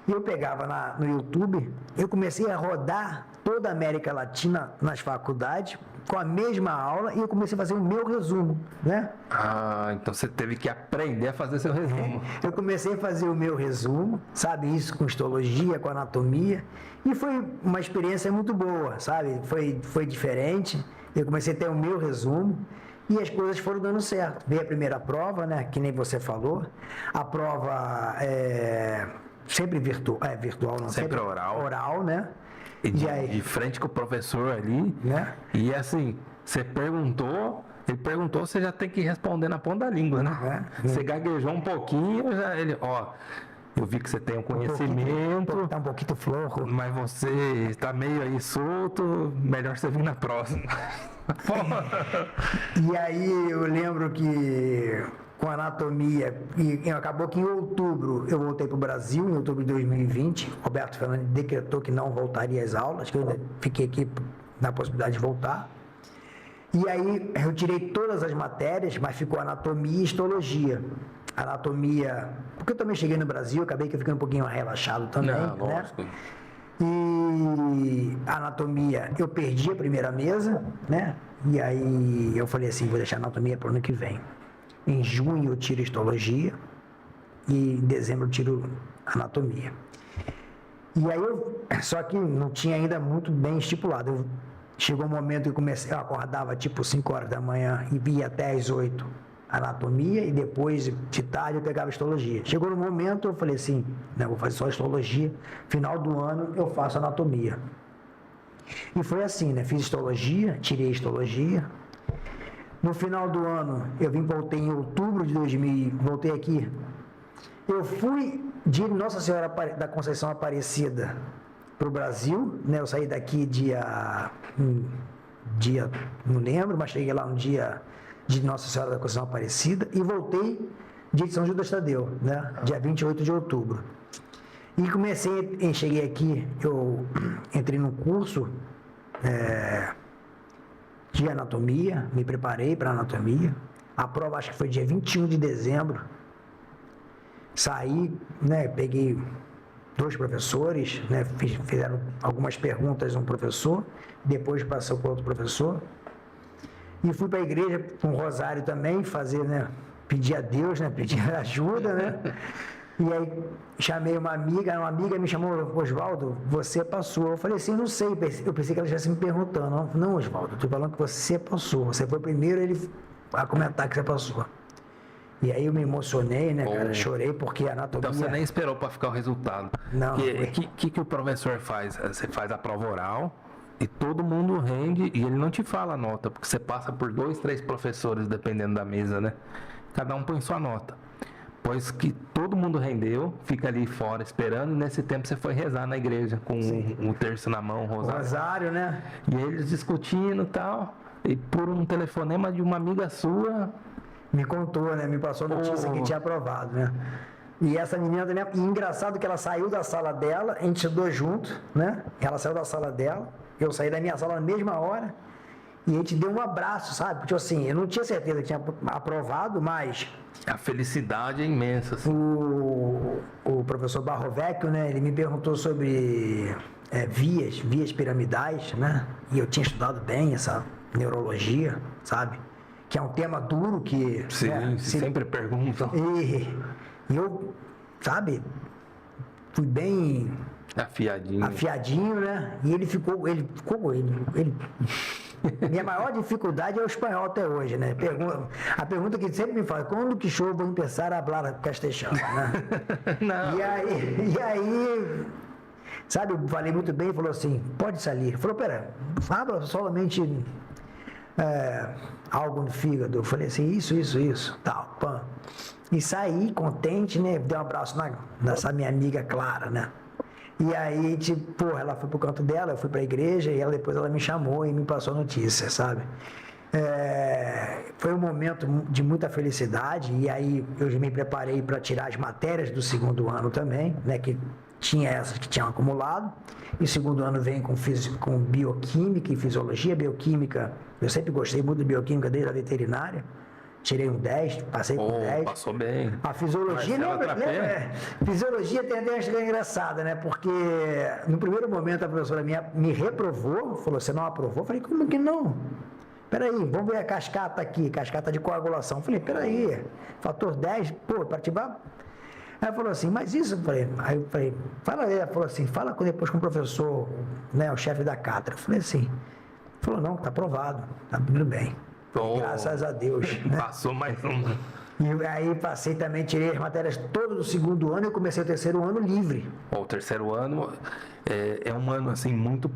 E eu pegava no YouTube, eu comecei a rodar toda a América Latina nas faculdades com a mesma aula e eu comecei a fazer o meu resumo, né? Ah, então você teve que aprender a fazer seu resumo. Eu comecei a fazer o meu resumo, sabe, isso com histologia, com anatomia, e foi uma experiência muito boa, sabe, foi diferente, eu comecei a ter o meu resumo, e as coisas foram dando certo. Veio a primeira prova, né, que nem você falou, a prova sempre virtual, não, Sempre oral. oral, né, E aí, de frente com o professor ali. né, E assim, você perguntou, ele perguntou, você já tem que responder na ponta da língua, né? Você gaguejou um pouquinho, eu vi que você tem um conhecimento, tá um pouquinho flojo. mas você está meio aí solto, melhor você vir na próxima. E aí eu lembro que com anatomia, e acabou que em outubro eu voltei para o Brasil, em outubro de 2020, Roberto Fernandes decretou que não voltaria às aulas, que eu ainda fiquei aqui na possibilidade de voltar. E aí eu tirei todas as matérias, mas ficou anatomia e histologia. Anatomia, porque eu também cheguei no Brasil, acabei que ficando um pouquinho relaxado também, Não, né? lógico. E anatomia, eu perdi a primeira mesa, né? E aí eu falei assim, vou deixar a anatomia para o ano que vem. Em junho eu tiro histologia e em dezembro eu tiro anatomia. E aí só que não tinha ainda muito bem estipulado. Chegou um momento que eu acordava tipo 5 horas da manhã e via até às 8 anatomia e depois de tarde eu pegava histologia. Chegou no momento eu falei assim, não, vou fazer só histologia, final do ano eu faço anatomia. E foi assim, né? Fiz histologia, tirei histologia. No final do ano eu voltei em outubro de 2000, voltei aqui. Eu fui de Nossa Senhora da Conceição Aparecida para o Brasil, né? Eu saí daqui dia, não lembro, mas cheguei lá no dia de Nossa Senhora da Conceição Aparecida e voltei dia de São Judas Tadeu, né? Dia 28 de outubro. E cheguei aqui, eu entrei num curso de anatomia, me preparei para anatomia. A prova acho que foi dia 21 de dezembro. Saí, né? Peguei 2 professores, né? Fizeram algumas perguntas um professor, depois passou para outro professor. E fui para a igreja com o rosário também, fazer, né? Pedir a Deus, né? Pedir ajuda, né? E aí chamei uma amiga me chamou, Oswaldo, você passou. Eu falei assim, não sei, eu pensei que ela estivesse me perguntando. Não, Oswaldo, estou falando que você passou. Você foi primeiro a comentar que você passou. E aí eu me emocionei, né, cara? Chorei porque a anatomia... Então você nem esperou para ficar o resultado. Não. O que o professor faz? Você faz a prova oral e todo mundo rende e ele não te fala a nota, porque você passa por 2, 3 professores, dependendo da mesa, né? Cada um põe sua nota. Pois que todo mundo rendeu, fica ali fora esperando, e nesse tempo você foi rezar na igreja com o terço na mão, o rosário. Rosário, né? E eles discutindo e tal, e por um telefonema de uma amiga sua... Me contou, né? Me passou a notícia que tinha aprovado, né? E essa menina também... E engraçado que ela saiu da sala dela, a gente estudou junto, né? Ela saiu da sala dela, eu saí da minha sala na mesma hora, e a gente deu um abraço, sabe? Porque assim, eu não tinha certeza que tinha aprovado, mas... A felicidade é imensa. Assim. O professor Barrovecchio, né? Ele me perguntou sobre vias piramidais, né? E eu tinha estudado bem essa neurologia, sabe? Que é um tema duro que... Sim, né, sempre perguntam. E eu, sabe, fui bem Afiadinho, né? E ele ficou. Minha maior dificuldade é o espanhol até hoje, né? A pergunta que sempre me faz, quando que eu vou começar a falar castelhano, né? Não. E aí, sabe, eu falei muito bem, falou assim, pode sair. Ele falou, pera, fala somente algo no fígado. Eu falei assim, isso, tal, pã. E saí contente, né? Dei um abraço nessa minha amiga Clara, né? E aí, tipo, ela foi pro canto dela, eu fui pra igreja e depois ela me chamou e me passou a notícia, sabe? Foi um momento de muita felicidade e aí eu já me preparei para tirar as matérias do segundo ano também, né? Que tinha essas que tinham acumulado. E o segundo ano vem com bioquímica e fisiologia. Bioquímica, eu sempre gostei muito de bioquímica desde a veterinária. Tirei um 10, passei com 10. Passou bem. A fisiologia, fisiologia tem até uma história engraçada, né? Porque no primeiro momento a professora me reprovou, falou, você não aprovou? Eu falei, como que não? Peraí, vamos ver a cascata aqui, cascata de coagulação. Eu falei, peraí, fator 10, pô, para ativar. Aí ela falou assim, mas isso, aí eu falei, ela falou assim, fala depois com o professor, né, o chefe da cátedra. Eu falei assim, falou, não, tá aprovado, tá tudo bem. Graças a Deus. Né? Passou mais um. E aí passei também, tirei as matérias todas do segundo ano e comecei o terceiro ano livre. O terceiro ano é um ano assim muito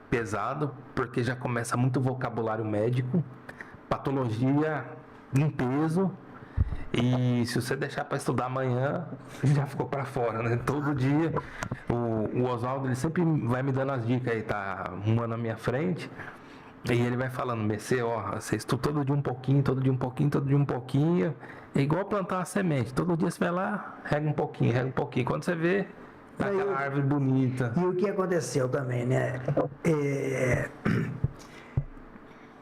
pesado, porque já começa muito vocabulário médico, patologia em peso, e se você deixar para estudar amanhã, já ficou para fora, né? Todo dia o Oswaldo ele sempre vai me dando as dicas aí, tá um ano à minha frente. E ele vai falando, Messê, ó, você estuda todo dia um pouquinho, todo dia um pouquinho, todo dia um pouquinho. É igual plantar uma semente. Todo dia você vai lá, rega um pouquinho. Quando você vê, tá aquela árvore bonita. E o que aconteceu também, né?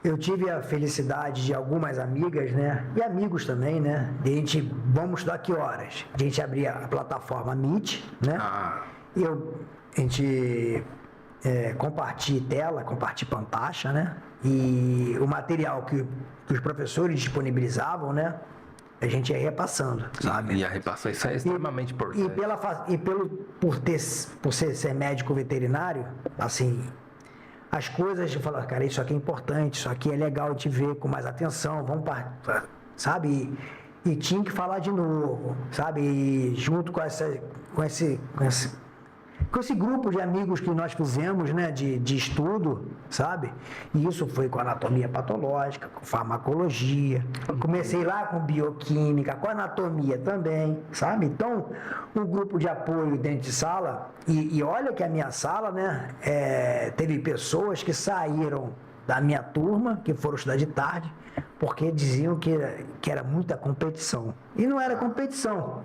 Eu tive a felicidade de algumas amigas, né? E amigos também, né? De a gente, vamos estudar que horas? A gente abria a plataforma Meet, né? E a gente... compartilhe tela, compartilhe pantalla, né? E o material que os professores disponibilizavam, né? A gente ia repassando, sabe? E a repassa, isso é extremamente importante. Por ser médico veterinário, assim, as coisas de falar, cara, isso aqui é importante, isso aqui é legal de ver com mais atenção, sabe? E tinha que falar de novo, sabe? E junto com esse grupo de amigos que nós fizemos, né, de estudo, sabe? E isso foi com anatomia patológica, com farmacologia. Comecei lá com bioquímica, com anatomia também, sabe? Então, um grupo de apoio dentro de sala. E olha que a minha sala, né, teve pessoas que saíram da minha turma, que foram estudar de tarde, porque diziam que era muita competição. E não era competição.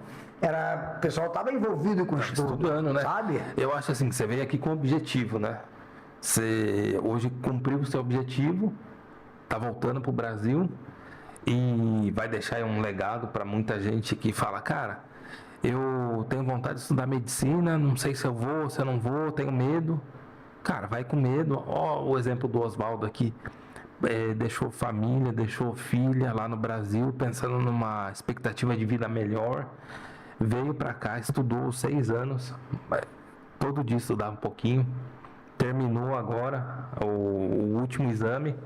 O pessoal estava envolvido com o estudo, estudando, né? Sabe? Eu acho assim, que você veio aqui com objetivo, né? Você hoje cumpriu o seu objetivo, tá voltando pro Brasil e vai deixar aí um legado para muita gente que fala, cara, eu tenho vontade de estudar medicina, não sei se eu vou, se eu não vou, tenho medo. Cara, vai com medo. Ó, o exemplo do Oswaldo aqui. Deixou família, deixou filha lá no Brasil, pensando numa expectativa de vida melhor. Veio para cá, estudou 6 anos, todo dia estudava um pouquinho, terminou agora o último exame,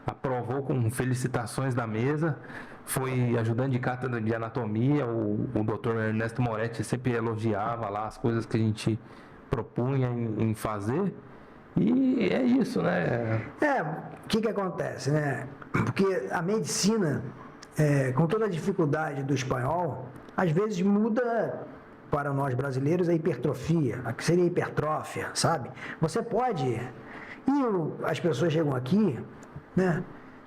aprovou com felicitações da mesa, foi ajudante de cátedra de anatomia, o Dr. Ernesto Moretti sempre elogiava lá as coisas que a gente propunha em fazer, e é isso, né? O que acontece, né? Porque a medicina, com toda a dificuldade do espanhol, às vezes muda para nós brasileiros a hipertrofia, a que seria hipertrófia, sabe? Você pode... E as pessoas chegam aqui, né?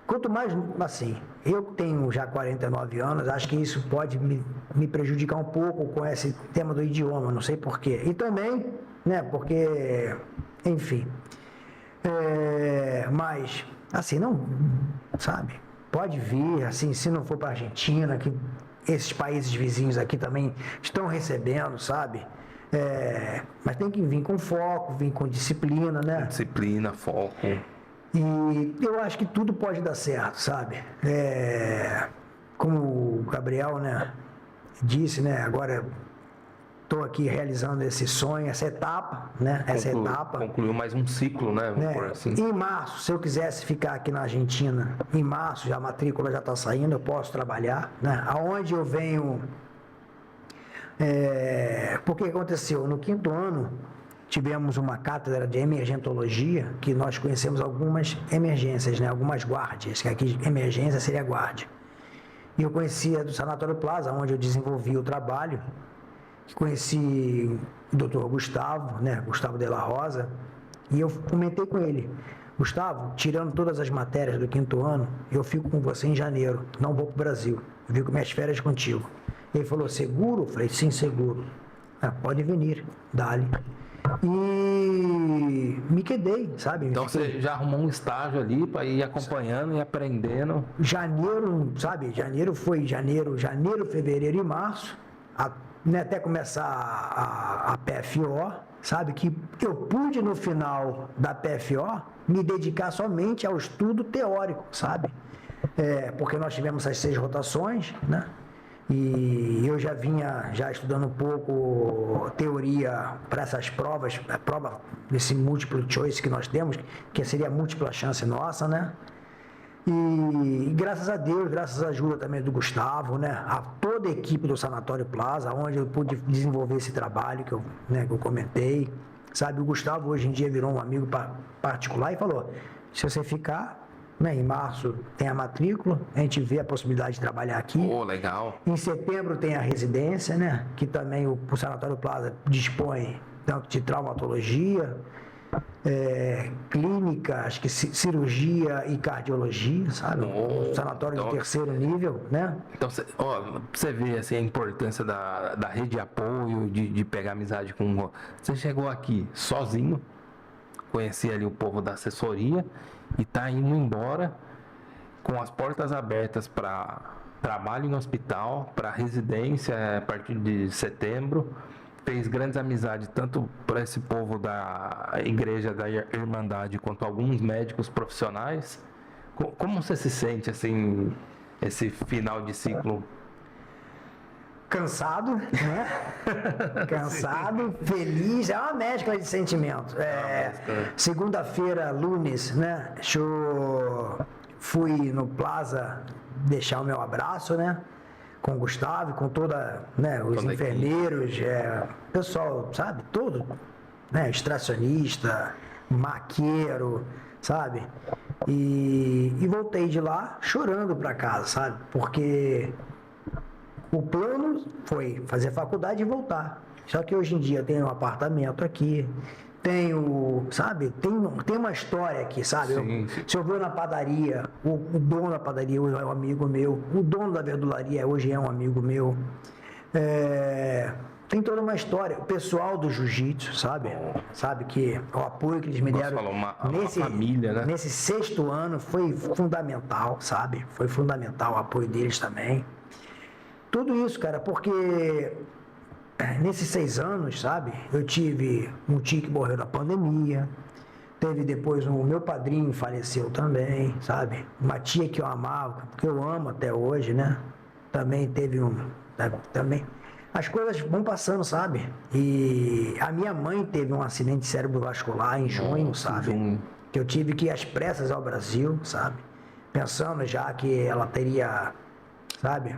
Quanto mais, assim, eu tenho já 49 anos, acho que isso pode me prejudicar um pouco com esse tema do idioma, não sei porquê. E também, né, porque, enfim. Mas, assim, não, sabe? Pode vir, assim, se não for para a Argentina, que esses países vizinhos aqui também estão recebendo, sabe? Mas tem que vir com foco, vir com disciplina, né? Disciplina, foco. E eu acho que tudo pode dar certo, sabe? Como o Gabriel, né, disse, né? Agora estou aqui realizando esse sonho, essa etapa, né? Concluiu mais um ciclo, né? Vamos por assim. Em março, se eu quisesse ficar aqui na Argentina, em março já a matrícula já está saindo, eu posso trabalhar, né? Aonde eu venho. Porque aconteceu? No 5º ano, tivemos uma cátedra de emergentologia, que nós conhecemos algumas emergências, né? Algumas guardas, que aqui emergência seria guarda. E eu conhecia do Sanatório Plaza, onde eu desenvolvi o trabalho, conheci o Dr. Gustavo, né? Gustavo de la Rosa, e eu comentei com ele: Gustavo, tirando todas as matérias do 5º ano, eu fico com você em janeiro, não vou para o Brasil, eu fico minhas férias contigo. Ele falou: seguro? Eu falei: sim, seguro. Pode vir, dá-lhe. E me quedei, sabe? Então você já arrumou um estágio ali para ir acompanhando e aprendendo. Janeiro, sabe? Janeiro, fevereiro e março, né, até começar a PFO, sabe? Que eu pude, no final da PFO, me dedicar somente ao estudo teórico, sabe? Porque nós tivemos as 6 rotações, né? E eu já vinha estudando um pouco teoria para essas provas, a prova desse múltiplo choice que nós temos, que seria a múltipla chance nossa, né? E graças a Deus, graças à ajuda também do Gustavo, né? A toda a equipe do Sanatório Plaza, onde eu pude desenvolver esse trabalho que eu comentei, sabe? O Gustavo hoje em dia virou um amigo particular e falou: se você ficar, né, em março tem a matrícula, a gente vê a possibilidade de trabalhar aqui. Legal. Em setembro tem a residência, né, que também o Sanatório Plaza dispõe tanto de traumatologia, clínica, acho que cirurgia e cardiologia, sabe? Sanatório de 3º nível, né? Então, você vê assim, a importância da rede de apoio, de pegar amizade com... Você chegou aqui sozinho, conhecia ali o povo da assessoria e tá indo embora com as portas abertas para trabalho em hospital, para residência a partir de setembro. Fez grandes amizades tanto para esse povo da igreja da Irmandade quanto alguns médicos profissionais. Como você se sente assim, esse final de ciclo? Cansado, né? Cansado, feliz, é uma mescla de sentimentos. Segunda-feira, lunes, né? Fui no Plaza deixar o meu abraço, né? Com o Gustavo, com toda, né? Os enfermeiros, pessoal, sabe? Todo, né? Extracionista, maqueiro, sabe? E voltei de lá chorando para casa, sabe? Porque o plano foi fazer faculdade e voltar. Só que hoje em dia eu tenho um apartamento aqui, tenho, sabe, tem uma história aqui, sabe? Sim. Se eu vou na padaria, o dono da padaria hoje é um amigo meu, o dono da verdularia hoje é um amigo meu. Tem toda uma história. O pessoal do jiu-jitsu, sabe que o apoio que eles me deram uma família, né? Nesse 6º ano foi fundamental, sabe? Foi fundamental o apoio deles também. Tudo isso, cara, porque nesses 6 anos, sabe, eu tive um tio que morreu na pandemia, teve depois o meu padrinho faleceu também, sabe, uma tia que eu amava, que eu amo até hoje, né, também teve também, as coisas vão passando, sabe, e a minha mãe teve um acidente cerebrovascular em junho, sabe, que eu tive que ir às pressas ao Brasil, sabe, pensando já que ela teria, sabe,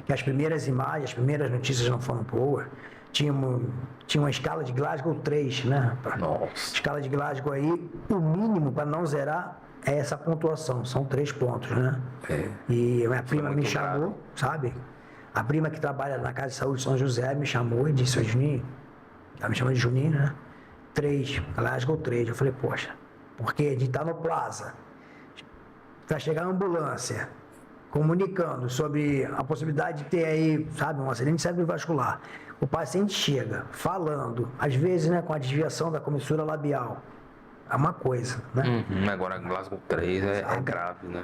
que as primeiras imagens, as primeiras notícias não foram boas. Tinha uma escala de Glasgow 3, né? Nossa. Escala de Glasgow aí, o mínimo para não zerar é essa pontuação, são 3 pontos, né? E a minha prima me chamou, sabe? A prima que trabalha na Casa de Saúde de São José me chamou e disse: Juninho, ela me chama de Juninho, né? 3, Glasgow 3. Eu falei: poxa, porque a gente tá no Plaza, vai chegar a ambulância comunicando sobre a possibilidade de ter aí, sabe, um acidente cerebrovascular. O paciente chega falando, às vezes, né, com a desviação da comissura labial. É uma coisa, né? Agora Glasgow 3 é grave, né?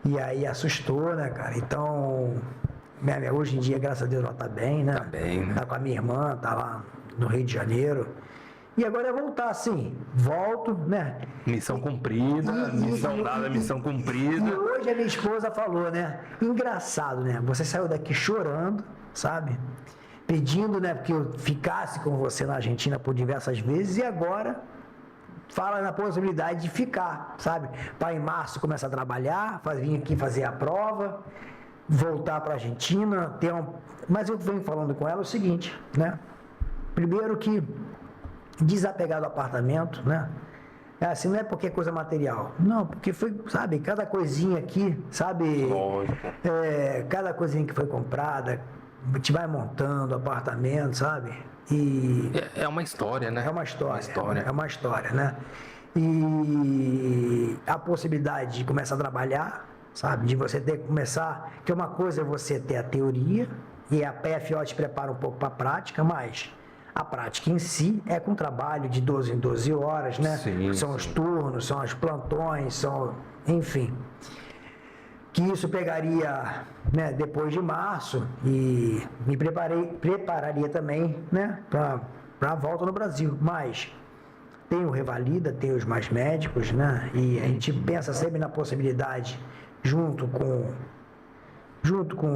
E aí assustou, né, cara? Então, Hoje em dia, graças a Deus, ela tá bem, né? Tá bem, né? Tá com a minha irmã, tá lá no Rio de Janeiro. E agora é voltar, assim, volto, né? Missão cumprida, missão dada, missão E cumprida. hoje a minha esposa falou, né? Engraçado, né? Você saiu daqui chorando, sabe? Pedindo, né, que eu ficasse com você na Argentina por diversas vezes e agora fala na possibilidade de ficar, sabe? Para em março começar a trabalhar, vir aqui fazer a prova, voltar para a Argentina, mas eu venho falando com ela o seguinte, né? Primeiro que desapegar do apartamento, né? Assim, não é porque é coisa material. Não, porque foi, sabe, cada coisinha aqui, sabe? Lógico. Cada coisinha que foi comprada, a gente vai montando apartamento, sabe? E É uma história, né? é uma história. Uma história. É uma história, né? E a possibilidade de começar a trabalhar, sabe? De você ter que começar. Que uma coisa é você ter a teoria, e a PFO te prepara um pouco para a prática, mas a prática em si é com trabalho de 12 em 12 horas, né? Sim, são sim. os turnos, são os plantões, enfim. Que isso pegaria, né, depois de março e me prepararia também, né, para a volta no Brasil. Mas tem o Revalida, tem os mais médicos, né? E a gente pensa sempre na possibilidade, junto com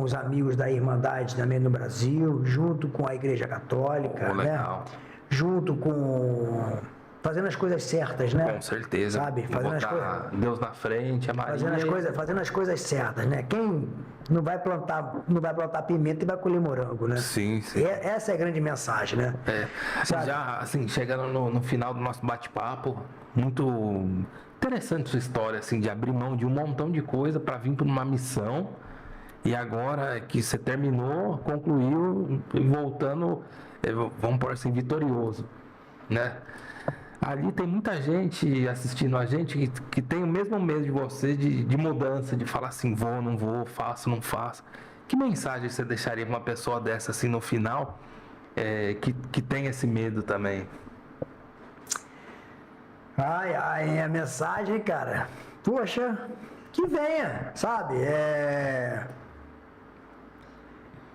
os amigos da Irmandade também no Brasil, junto com a Igreja Católica, né? Legal. Junto com fazendo as coisas certas, né? Com certeza. Sabe? Fazendo as Botar coisas, Deus na frente, a Maria. fazendo as coisas certas, né? Quem não vai plantar pimenta e vai colher morango, né? Sim, sim. Essa é a grande mensagem, né? Sabe? Já, assim, chegando no final do nosso bate-papo, muito interessante sua história, assim, de abrir mão de um montão de coisa para vir para uma missão. E agora que você terminou, concluiu, e voltando, vamos pôr assim, vitorioso, né? Ali tem muita gente assistindo a gente que tem o mesmo medo de você, de mudança, de falar assim, vou, não vou, faço, não faço. Que mensagem você deixaria para uma pessoa dessa, assim, no final, que tem esse medo também? A mensagem, cara, poxa, que venha, sabe?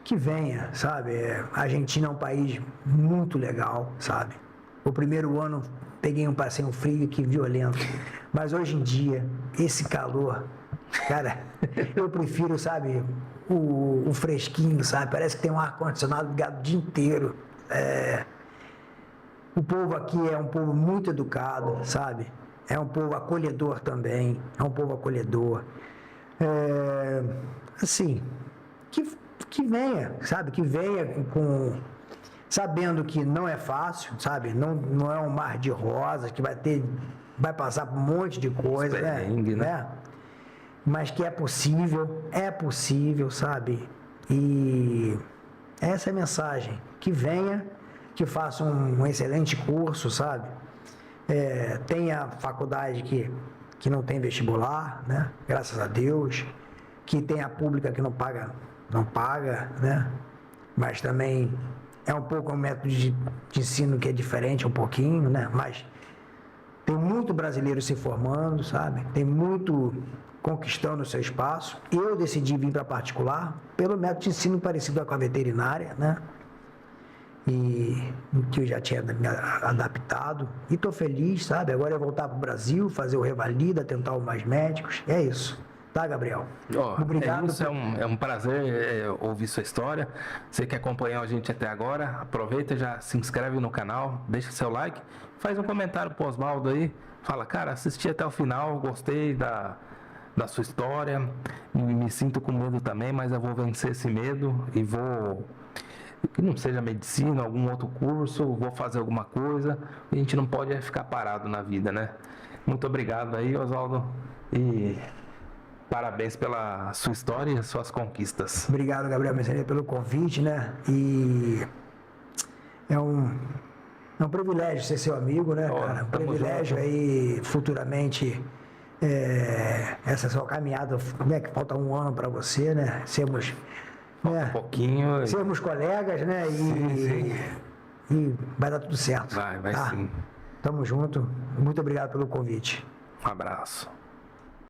Que venha, sabe? A Argentina é um país muito legal, sabe? O primeiro ano peguei um passeio frio que violento, mas hoje em dia, esse calor, cara, eu prefiro, sabe, o fresquinho, sabe? Parece que tem um ar-condicionado ligado o dia inteiro. O povo aqui é um povo muito educado, sabe? É um povo acolhedor também, é um povo acolhedor. Assim, que venha, sabe? Que venha sabendo que não é fácil, sabe? Não é um mar de rosas, que vai passar por um monte de coisa, né? Mas que é possível, sabe? E essa é a mensagem. Que venha, que faça um excelente curso, sabe? Tem a faculdade que não tem vestibular, né? Graças a Deus. Que tem a pública que não paga, né? Mas também é um pouco um método de ensino que é diferente um pouquinho, né? Mas tem muito brasileiro se formando, sabe? Tem muito conquistando o seu espaço. Eu decidi vir para particular pelo método de ensino parecido com a veterinária, né? E que eu já tinha me adaptado. E estou feliz, sabe? Agora é voltar para o Brasil, fazer o Revalida, tentar os mais médicos. É isso. Tá, Gabriel? Obrigado. É um prazer ouvir sua história. Você que acompanhou a gente até agora, aproveita, já se inscreve no canal, deixa seu like, faz um comentário pro Osvaldo aí, fala, cara, assisti até o final, gostei da sua história, me sinto com medo também, mas eu vou vencer esse medo e vou, que não seja medicina, algum outro curso, vou fazer alguma coisa. A gente não pode ficar parado na vida, né? Muito obrigado aí, Osvaldo, e parabéns pela sua história e suas conquistas. Obrigado, Gabriel Messeria, pelo convite, né? E é um privilégio ser seu amigo, né, cara? Um privilégio junto. Aí, futuramente, essa sua caminhada, né, que falta um ano para você, né? Sermos... Falta um pouquinho. Sermos colegas, né? Sim. E vai dar tudo certo. Vai tá? sim. Tamo junto. Muito obrigado pelo convite. Um abraço.